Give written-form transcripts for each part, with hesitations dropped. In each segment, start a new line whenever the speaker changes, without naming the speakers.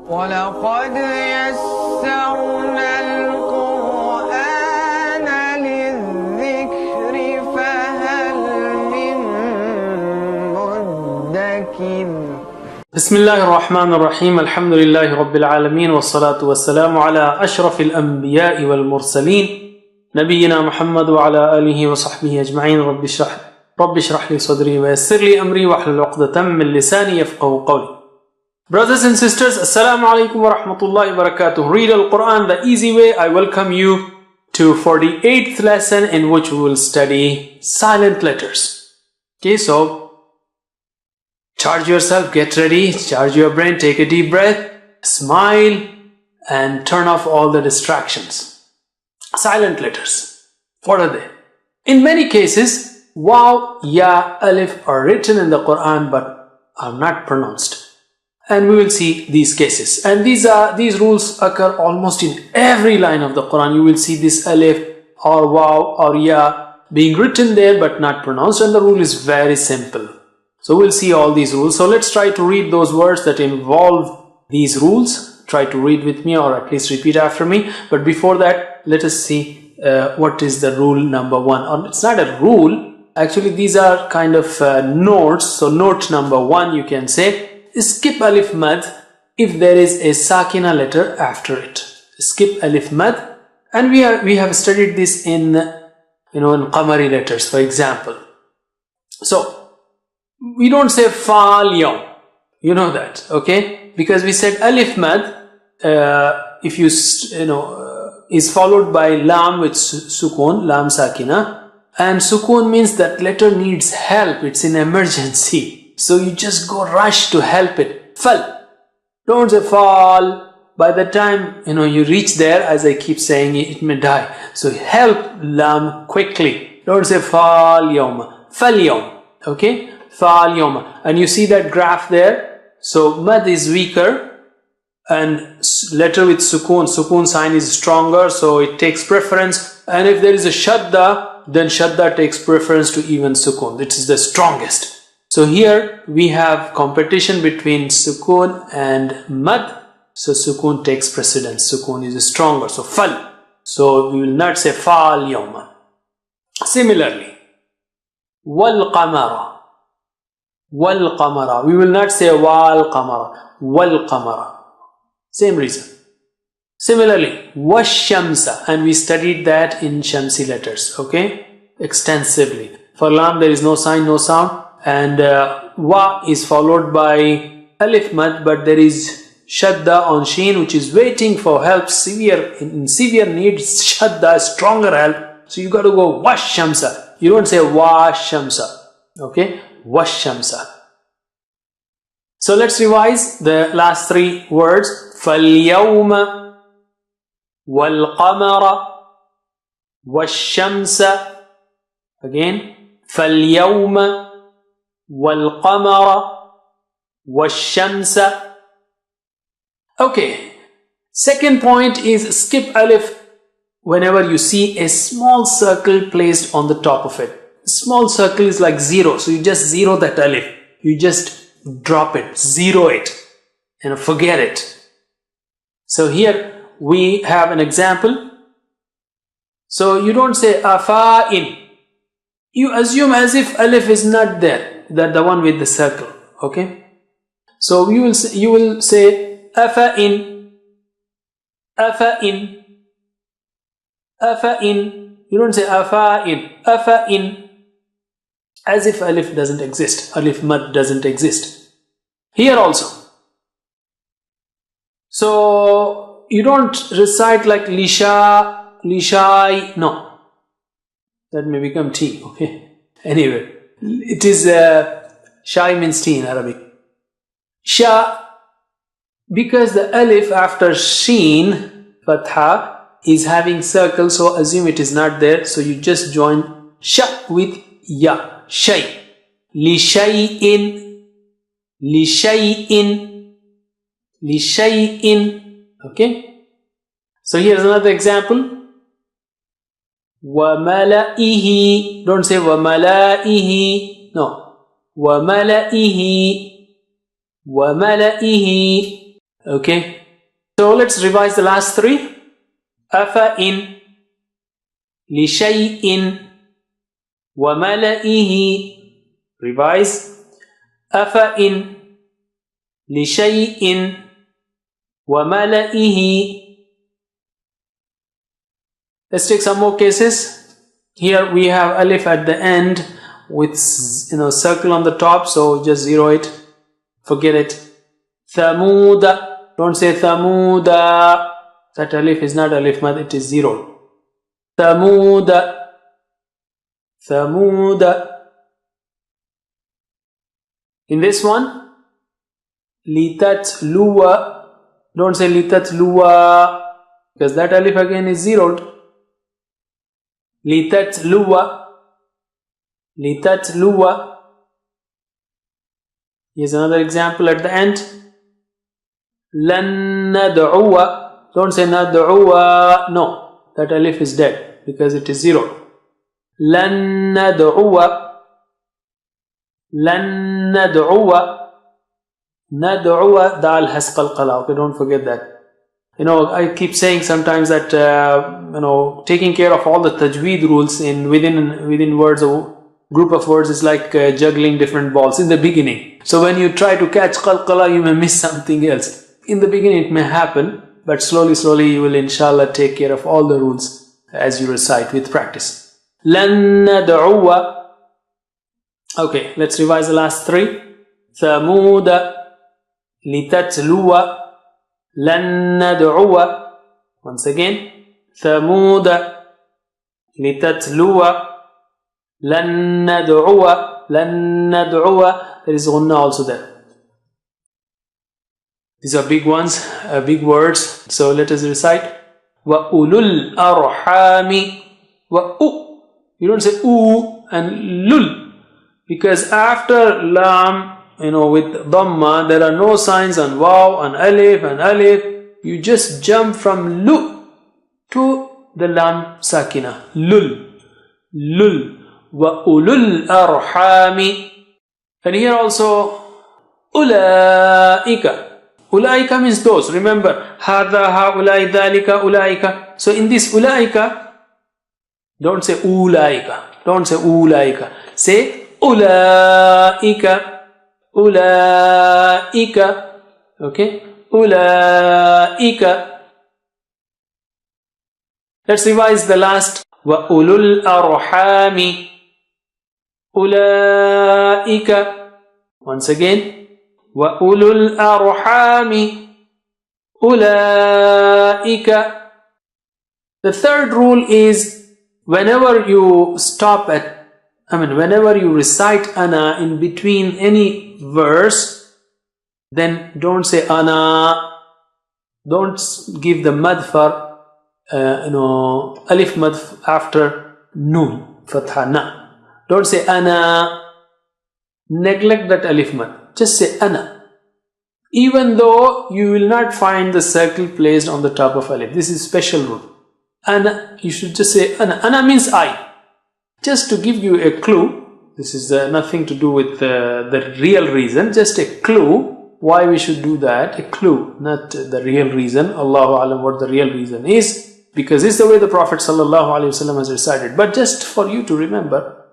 وَلَقَدْ يَسَّرْنَا الْقُرْآنَ لِلذِّكْرِ فَهَلْ مِن مُّدَّكِرٍ.
بسم الله الرحمن الرحيم. الحمد لله رب العالمين والصلاة والسلام على أشرف الأنبياء والمرسلين نبينا محمد وعلى آله وصحبه أجمعين. رب اشرح لي صدري ويسر لي أمري واحلل عقدة من لساني يفقهوا قولي. Brothers and sisters, Assalamu alaikum wa rahmatullahi wa barakatuh. Read Al-Quran the easy way. I welcome you to 48th lesson in which we will study silent letters. Okay, so charge yourself, get ready, charge your brain, take a deep breath, smile and turn off all the distractions. Silent letters. What are they? In many cases, waw, ya, alif are written in the Quran but are not pronounced. And we will see these cases. And these rules occur almost in every line of the Quran. You will see this alif or waw or ya being written there but not pronounced. And the rule is very simple. So we'll see all these rules. So let's try to read those words that involve these rules. Try to read with me or at least repeat after me. But before that, let us see what is the rule number 1. Or it's not a rule. Actually, these are kind of notes. So note number 1, you can say, skip alif mad if there is a sakina letter after it. Skip alif mad, and we have studied this in in qamari letters, for example. So we don't say fal yawm, you know that, okay? Because we said alif mad if you is followed by lam with sukoon, lam sakina, and sukoon means that letter needs help, it's in emergency. So you just go rush to help it. Fal. Don't say fall. By the time you reach there, as I keep saying, it may die. So help lam quickly. Don't say fal yawm. Fal yawm. Okay? Fal yawm. And you see that graph there. So mad is weaker and letter with sukoon sign is stronger. So it takes preference. And if there is a shadda, then shadda takes preference to even sukoon. This is the strongest. So here we have competition between sukoon and mad. So sukoon takes precedence. Sukoon is stronger. So fal. So we will not say fal yawma. Similarly, wal qamara. Wal qamara. We will not say wal qamara. Wal qamara. Same reason. Similarly, wash shamsa. And we studied that in shamsi letters. Okay? Extensively. For lam there is no sign, no sound. And wa is followed by alif mad, but there is shadda on sheen which is waiting for help, in severe need, shadda, stronger help. So you got to go wash shamsa. You don't say wash shamsa. Okay, wash shamsa. So let's revise the last 3 words. Fal yawma wal qamara wash shamsa. Again, fal yawma وَالْقَمَرَ وَالشَّمْسَ. Okay, second point is skip alif whenever you see a small circle placed on the top of it. Small circle is like 0, so you just zero that alif. You just drop it, zero it, and forget it. So here we have an example. So you don't say afa'in. You assume as if alif is not there. That the one with the circle, okay? So you will say afa'in, afa'in, afa'in. You don't say afa'in, afa'in, as if alif doesn't exist, alif mad doesn't exist. Here also. So you don't recite like lisha, lishai, no. That may become T, okay? Anyway. It is shai means tea in Arabic. Sha, because the alif after sheen, fatha, is having circle, so assume it is not there. So you just join sha with ya, shay. Li shay'in, li shay'in, li shay'in. Okay? So here's another example. وَمَلَئِهِ. Don't say وَمَلَئِهِ. No. وَمَلَئِهِ. وَمَلَئِهِ. Okay, so let's revise the last three. أفإن لشيء وملئه. Revise. أفإن لشيء وملئه. Let's take some more cases. Here we have alif at the end with circle on the top, so just zero it, forget it. Thamuda, don't say Thamuda. That alif is not alif mad, it is zero. Thamuda, Thamuda. In this one, Litatluwa, don't say Litatluwa, because that alif again is zeroed. Litatluwa, Litatluwa. Here's another example at the end. Lan nad'uwa, don't say nad'uwa, no, that alif is dead because it is zero. Lan nad'uwa, Lan nad'uwa, nad'uwa, dal has qalqala, okay, don't forget that. I keep saying sometimes that taking care of all the tajweed rules within words or group of words is like juggling different balls in the beginning. So when you try to catch qalqala, you may miss something else. In the beginning it may happen, but slowly you will inshallah take care of all the rules as you recite with practice. Lan nad'uwa. Okay, let's revise the last three. Thamuda, Litatluwa, Lan nad'uwa. Once again, Thamuda, Litatluwa, Lan nad'uwa, Lan nad'uwa. There is gunna also there. These are big ones, big words. So let us recite. Wa ulul arhami. Wa u. You don't say u and lul, because after lam, with dhamma, there are no signs on waw and alif. You just jump from lu to the lam sakina. Lul. Lul. Wa ulul arhami. And here also ulaika. Ulaika means those. Remember, hadha, haulai, dhalika, ulaika. So in this ulaika, don't say ulaika. Don't say ulaika. Say ulaika. Ulaika. Okay? Ulaika. Let's revise the last. Wa ulul arhami. Ulaika. Once again. Wa ulul arhami. Ulaika. The third rule is whenever you whenever you recite ana in between any verse, then don't say ana. Don't give the mad for alif mad after noon, fatha na. Don't say ana. Neglect that alif mad. Just say ana. Even though you will not find the circle placed on the top of alif. This is special rule. Ana, you should just say ana. Ana means I. Just to give you a clue, this is nothing to do with the real reason, just a clue why we should do that, a clue, not the real reason. Allahu Alam what the real reason is, because it's the way the Prophet ﷺ has recited. But just for you to remember,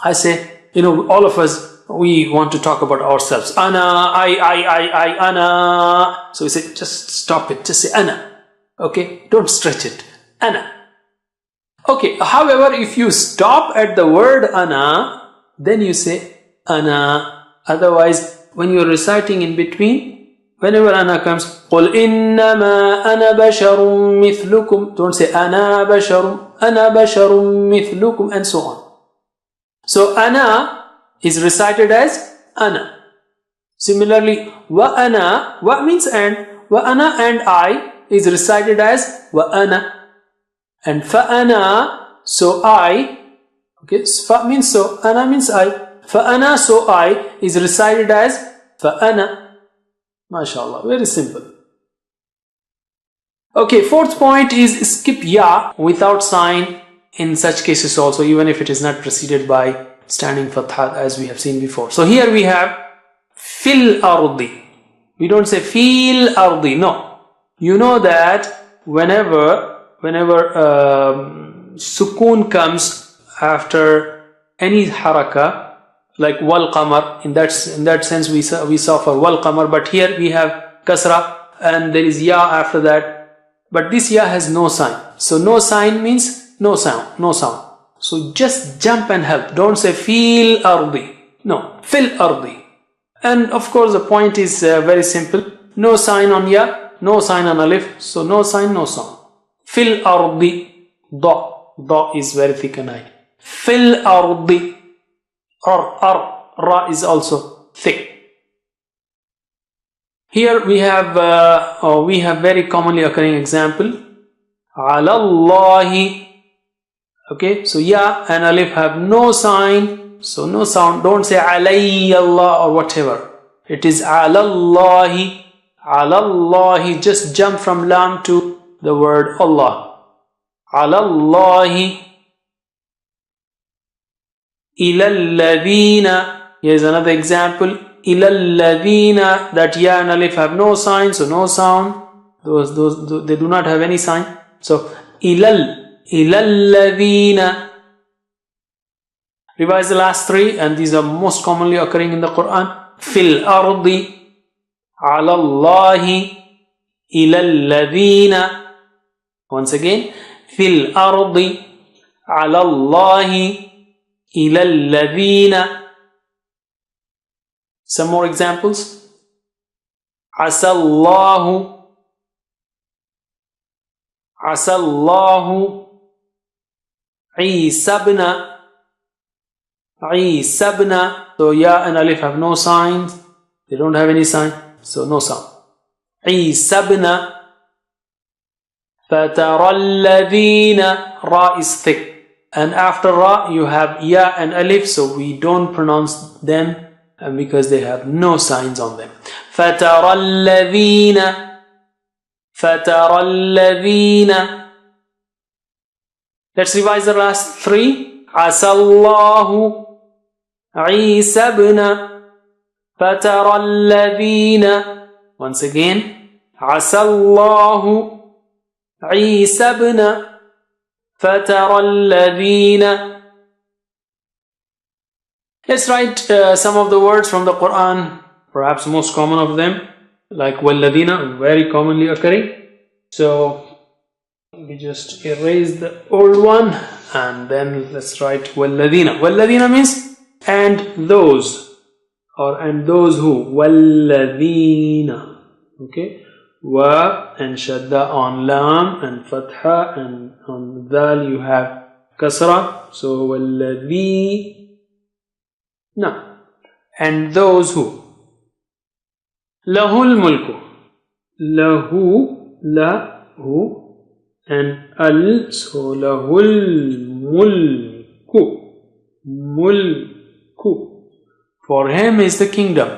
I say, all of us, we want to talk about ourselves. Ana, I, ana. So we say, just stop it, just say ana. Okay, don't stretch it. Ana. Okay, however, if you stop at the word ana, then you say ana. Otherwise, when you are reciting in between, whenever ana comes, قُلْ إِنَّمَا أَنَا بَشَرٌ مِثْلُكُمْ. Don't say ana basharun, mithlukum, and so on. So ana is recited as ana. Similarly, wa ana, wa means and, wa ana and I is recited as wa ana. And fa'ana, so I, okay, fa means so, ana means I, fa'ana, so I is recited as fa'ana. MashaAllah, very simple. Okay, fourth point is skip ya without sign in such cases also, even if it is not preceded by standing fatha as we have seen before. So here we have fil ardi. We don't say fil ardi. No. You know that whenever sukoon comes after any haraka, like wal qamar, in that sense we saw for wal qamar, but here we have kasra and there is ya after that, but this ya has no sign. So no sign means no sound. So just jump and help. Don't say fil ardi. No, fil ardi. And of course the point is very simple. No sign on ya, no sign on alif, so no sign, no sound. Fil ardi. Da is very thick and high. Fil ardi. Ra is also thick. Here we have very commonly occurring example. Alallahi. Okay, so ya and alif have no sign, so no sound. Don't say alayya Allah or whatever. It is alallahi. Alallahi. Just jump from lam to the word Allah. Alallahi. Ilalladhina. Here's another example. Ilalladhina. That ya and alif have no sign, so no sound. Those they do not have any sign. So ilalladhina. Revise the last three, and these are most commonly occurring in the Quran. Fil ardi. Alallahi. Ilalladhina. Once again. Fil ardi. Alallahi. Ilalladhina. Some more examples. Asallahu. Asallahu. Isabna. Isabna. So ya and alif have no signs. They don't have any sign. So no sound. Isabna. Fataralladhina. Ra is thick. And after ra you have ya and alif, so we don't pronounce them because they have no signs on them. Fataralladhina. Fataralladhina. Let's revise the last three. Asallahu. Isabna. Fataralladhina. Once again. Asallahu. Isabna. Fataralladhina. Let's write some of the words from the Quran, perhaps most common of them, like walladhina, very commonly occurring. So we just erase the old one and then let's write walladhina. Walladhina means and those, or and those who. Walladhina. Okay. Wa and shadda on lam and fatha, and on dal you have kasra. So walladhina. And those who. Lahul mulku. Lahu, lahu, and al, so lahul mulku. Mulku. For him is the kingdom.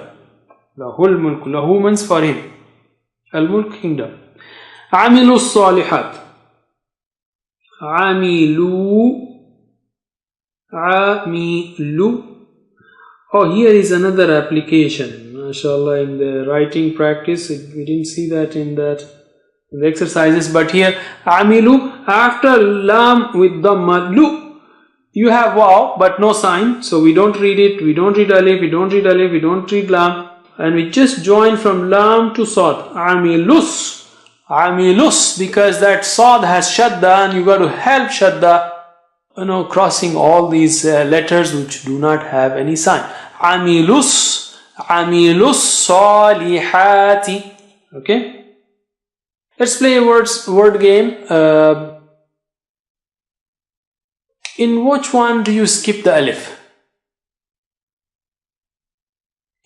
Lahul mulku. Lahu means for him. Al-Mulk, kingdom. Amilu salihat. Amilu. Oh, here is another application. MashaAllah, in the writing practice, we didn't see that in the exercises, but here, Amilu, after lam with dhamma, lu, you have waw, but no sign, so we don't read it, we don't read alif, we don't read alif, we don't read lam. And we just join from lam to sad. Amilus. Amilus. Because that sad has shadda and you got to help shadda, crossing all these letters which do not have any sign. Amilus. Amilus salihati. Okay. Let's play a word game. In which one do you skip the alif?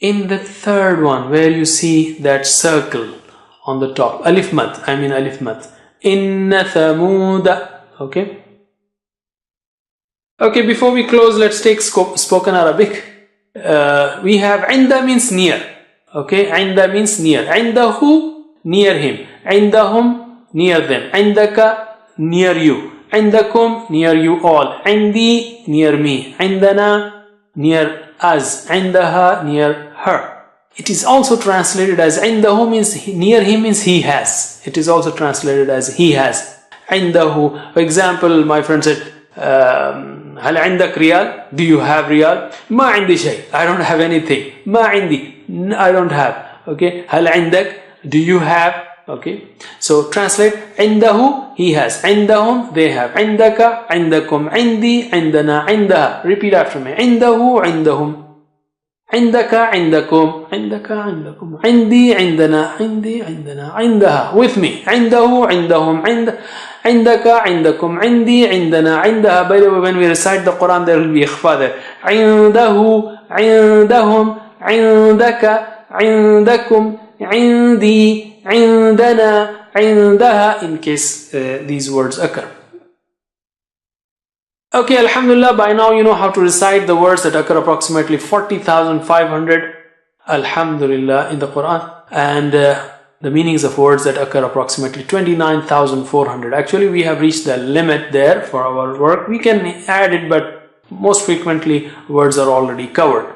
In the third one, where you see that circle on the top, alif mad, alif mad. Inna thamuda. Okay. Okay, before we close, let's take spoken Arabic. We have inda means near. Okay, inda means near. Indahu, near him. Indahum, near them. Indaka, near you. Indakum, near you all. Indi, near me. Indana, near us. Indaha, near her. It is also translated as indahu means near him means he has. It is also translated as he has. Indahu, for example, my friend said, هل عندك ريال? Do you have ريال? ما عندي شيء. I don't have anything. ما عندي. I don't have. Okay. هل عندك? Do you have? Okay. So translate. عنده, he has. عندهم, they have. عندك, عندكم, عندي, عندنا, عندها. Repeat after me. عنده, عندهم. عندك, عندكم, عندك, عندكم, عندي, عندنا, عندي, عندنا, عندها. With me. عنده, عندهم, عندك, عندكم, عندي, عندنا, عندها. By the way, when we recite the Quran, there will be ikhfa there. عنده, عندهم, عندك, عندكم, عندي, عندنا, عندها, in case these words occur. Okay, alhamdulillah, by now you know how to recite the words that occur approximately 40,500, alhamdulillah, in the Quran, and the meanings of words that occur approximately 29,400. Actually, we have reached the limit there for our work. We can add it, but most frequently words are already covered.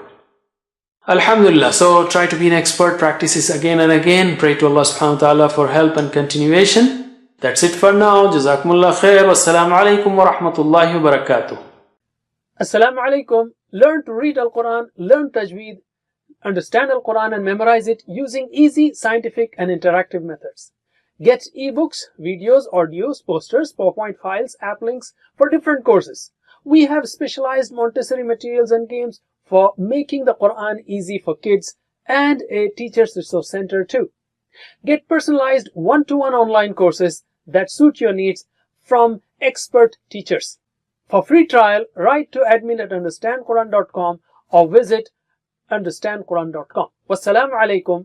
Alhamdulillah, so try to be an expert, practice this again and again. Pray to Allah subhanahu wa ta'ala for help and continuation. That's it for now. Jazakumullah khair. Wassalamu alaikum wa rahmatullahi wa barakatuh. Assalamu alaikum. Learn to read Al-Quran, learn Tajweed, understand Al-Quran and memorize it using easy, scientific and interactive methods. Get ebooks, videos, audios, posters, PowerPoint files, app links for different courses. We have specialized Montessori materials and games for making the Quran easy for kids and a teacher's resource center too. Get personalized one-to-one online courses that suit your needs from expert teachers. For free trial, write to admin@understandquran.com or visit understandquran.com. Wassalamu alaikum.